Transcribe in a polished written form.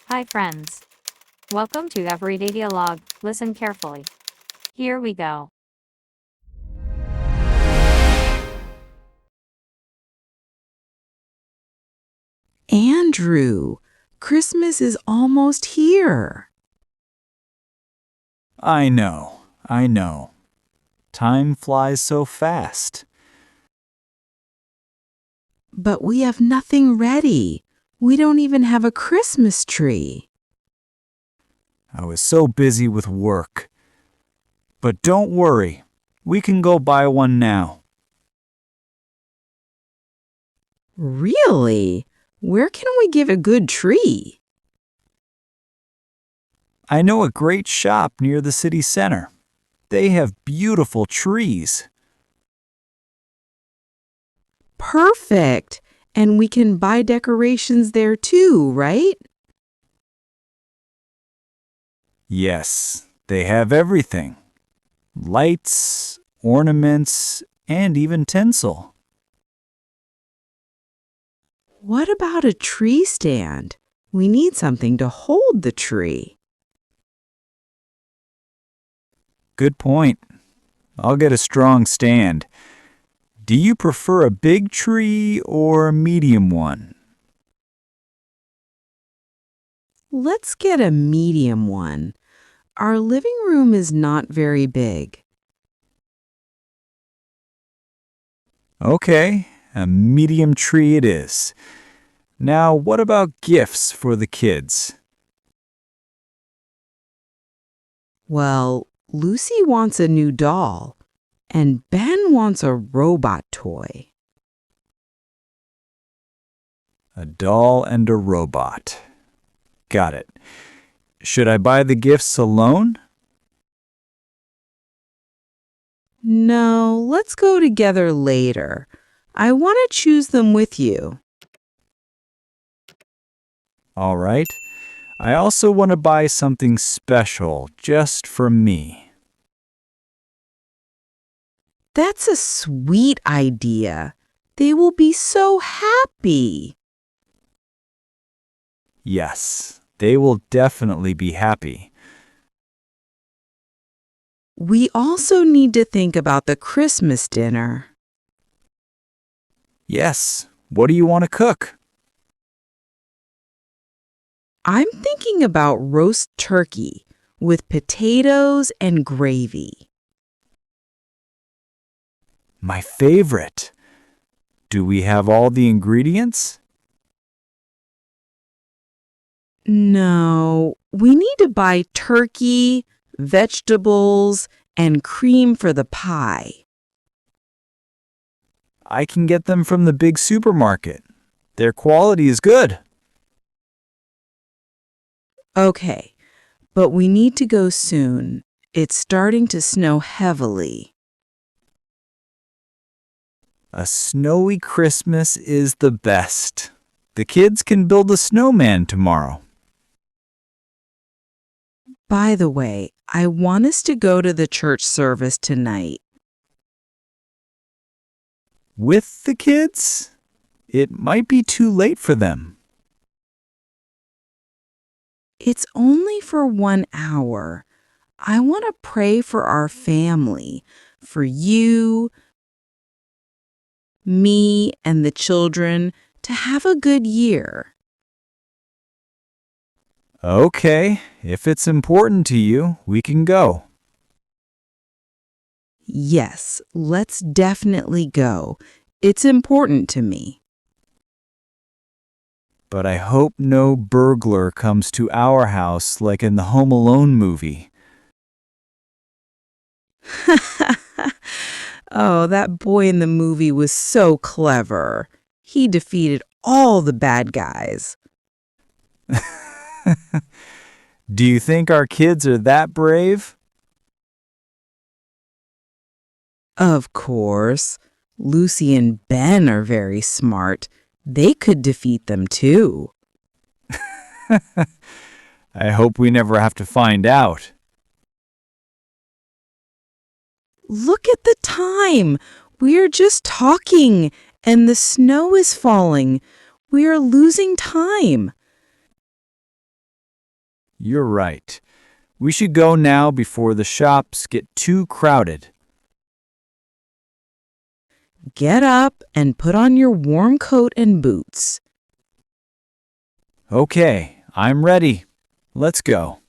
Hi, friends. Welcome to Everyday Dialogue. Listen carefully. Here we go. Andrew, Christmas is almost here. I know. Time flies so fast. But we have nothing ready. We don't even have a Christmas tree. I was so busy with work. But don't worry, we can go buy one now. Really? Where can we get a good tree? I know a great shop near the city center. They have beautiful trees. Perfect. And we can buy decorations there too, right? Yes, they have everything. Lights, ornaments, and even tinsel. What about a tree stand? We need something to hold the tree. Good point. I'll get a strong stand. Do you prefer a big tree or a medium one? Let's get a medium one. Our living room is not very big. Okay, a medium tree it is. Now, what about gifts for the kids? Well, Lucy wants a new doll, and Ben wants a robot toy. A doll and a robot. Got it. Should I buy the gifts alone? No, let's go together later. I want to choose them with you. All right. I also want to buy something special just for me. That's a sweet idea. They will be so happy. Yes, they will definitely be happy. We also need to think about the Christmas dinner. Yes, what do you want to cook? I'm thinking about roast turkey with potatoes and gravy. My favorite. Do we have all the ingredients? No, we need to buy turkey, vegetables, and cream for the pie. I can get them from the big supermarket. Their quality is good. Okay, but we need to go soon. It's starting to snow heavily. A snowy Christmas is the best. The kids can build a snowman tomorrow. By the way, I want us to go to the church service tonight. With the kids? It might be too late for them. It's only for 1 hour. I want to pray for our family, for you, me, and the children to have a good year. Okay, if it's important to you, we can go. Yes, let's definitely go. It's important to me. But I hope no burglar comes to our house like in the Home Alone movie. Oh, that boy in the movie was so clever. He defeated all the bad guys. Do you think our kids are that brave? Of course. Lucy and Ben are very smart. They could defeat them too. I hope we never have to find out. Look at the time. We are just talking, and the snow is falling. We are losing time. You're right. We should go now before the shops get too crowded. Get up and put on your warm coat and boots. Okay, I'm ready. Let's go.